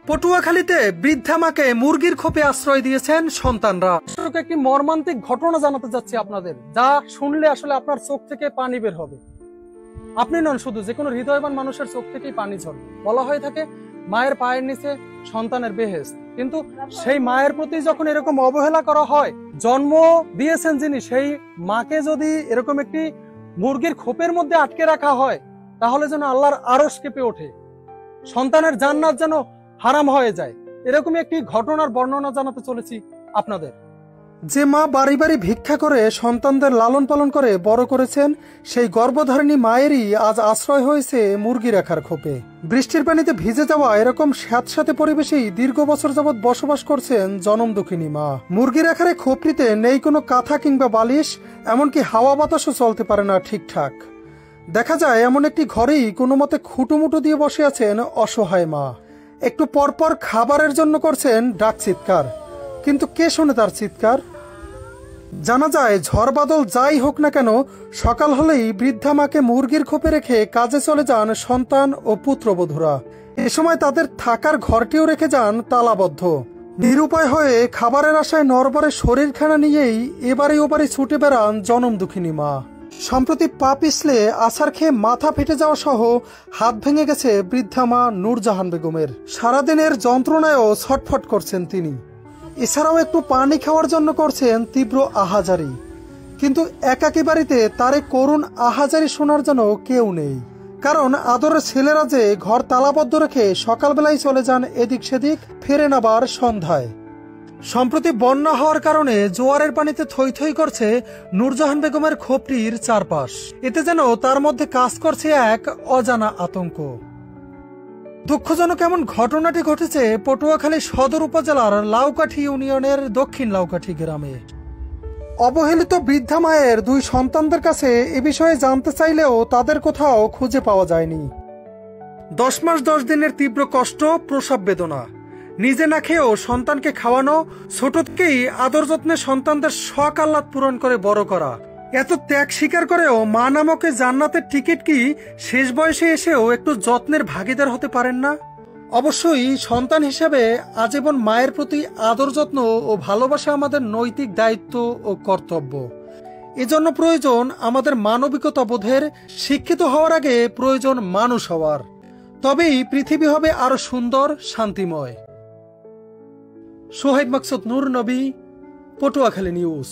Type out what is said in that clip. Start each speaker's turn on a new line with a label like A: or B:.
A: পটুয়াখালীতে বৃদ্ধা মাকে মুরগির খোপে আশ্রয় দিয়েছেন সন্তানরা। একটি মর্মান্তিক ঘটনা জানাতে যাচ্ছি আপনাদের, যা শুনলে আসলে আপনার চোখ থেকে পানি বের হবে। আপনি নন, শুধু যে কোনো হৃদয়বান মানুষের চোখ থেকেই পানি ঝরবে। বলা হয়ে থাকে মায়ের পায়ের নিচে সন্তানের বেহেশত, কিন্তু সেই মায়ের প্রতি যখন এরকম অবহেলা করা হয়, জন্ম দিয়েছেন যিনি, সেই মাকে যদি এরকম একটি মুরগির খোপের মধ্যে আটকে রাখা হয়, তাহলে যেন আল্লাহর আরশ কেঁপে ওঠে, সন্তানের জান্নাত যেন হারাম হয়ে যায়। এরকমই একটি ঘটনার বর্ণনা জানাতে চলেছি আপনাদের। যে মা বাড়ি বাড়ি ভিক্ষা করে সন্তানদের লালন পালন করে বড় করেছেন, সেই গর্ভধারিণী মায়েরই আজ আশ্রয় হয়েছে মুরগি রাখার খোপে। বৃষ্টির পানিতে ভিজে যাওয়া এরকম স্যাঁতস্যাঁতে পরিবেশেই দীর্ঘ বছর যাবৎ বসবাস করছেন জনম দুঃখিনী মা। মুরগি রাখার এই খোপটিতে নেই কোনো কাঁথা কিংবা বালিশ, এমনকি হাওয়া বাতাসও চলতে পারে না ঠিকঠাক। দেখা যায় এমন একটি ঘরেই কোনো মতে খুঁটুমুটু দিয়ে বসে আছেন অসহায় মা। একটু পরপর খাবারের জন্য করছেন ডাক চিৎকার, কিন্তু কে শোনে তার চিৎকার? জানা যায় ঝড় বাদল যাই হোক না কেন, সকাল হলেই বৃদ্ধা মাকে মুরগির খোপে রেখে কাজে চলে যান সন্তান ও পুত্রবধূরা। এ সময় তাদের থাকার ঘরটিও রেখে যান তালাবদ্ধ। নিরুপায় হয়ে খাবারের আশায় নরবরে শরীরখানা নিয়েই এবারে ওবারে ছুটে বেড়ান জনম দুঃখিনী মা। সম্প্রতি পা পিছলে আছাড় খেয়ে মাথা ফেটে যাওয়া সহ হাত ভেঙে গেছে বৃদ্ধা মা নূরজাহান বেগমের। সারাদিনের যন্ত্রণায়ও ছটফট করছেন তিনি। এছাড়াও একটু পানি খাওয়ার জন্য করছেন তীব্র আহাজারি, কিন্তু একাকী বাড়িতে তার করুণ আহাজারি শোনার জন্য কেউ নেই। কারণ আদরের ছেলেরা যে ঘর তালাবদ্ধ রেখে সকালবেলায় চলে যান এদিক সেদিক, ফেরেন আবার সন্ধ্যায়। সম্প্রতি বন্যা হওয়ার কারণে জোয়ারের পানিতে থই থই করছে নূরজাহান বেগমের খোপটির চারপাশ। এতে যেন তার মধ্যে কাজ করছে এক অজানা আতঙ্ক। দুঃখজনক এমন ঘটনাটি ঘটেছে পটুয়াখালী সদর উপজেলার লাউকাঠি ইউনিয়নের দক্ষিণ লাউকাঠি গ্রামে। অবহেলিত বৃদ্ধা মায়ের দুই সন্তানদের কাছে এ বিষয়ে জানতে চাইলেও তাদের কোথাও খুঁজে পাওয়া যায়নি। 10 মাস 10 দিনের তীব্র কষ্ট, প্রসব বেদনা, নিজে না খেয়েও সন্তানকে খাওয়ানো, ছোট থেকেই আদর যত্নে সন্তানদের শখ আহ্লাদ পূরণ করে বড় করা, এত ত্যাগ স্বীকার করেও মা নামকে জান্নাতের টিকিট কি শেষ বয়সে এসেও একটু যত্নের ভাগিদার হতে পারেন না? অবশ্যই সন্তান হিসেবে আজীবন মায়ের প্রতি আদর যত্ন ও ভালোবাসা আমাদের নৈতিক দায়িত্ব ও কর্তব্য। এজন্য প্রয়োজন আমাদের মানবিকতা বোধের। শিক্ষিত হওয়ার আগে প্রয়োজন মানুষ হওয়ার, তবেই পৃথিবী হবে আরো সুন্দর, শান্তিময়। সোহাইব মাকসুদ, নূর নবী, পটুয়াখালী নিউজ।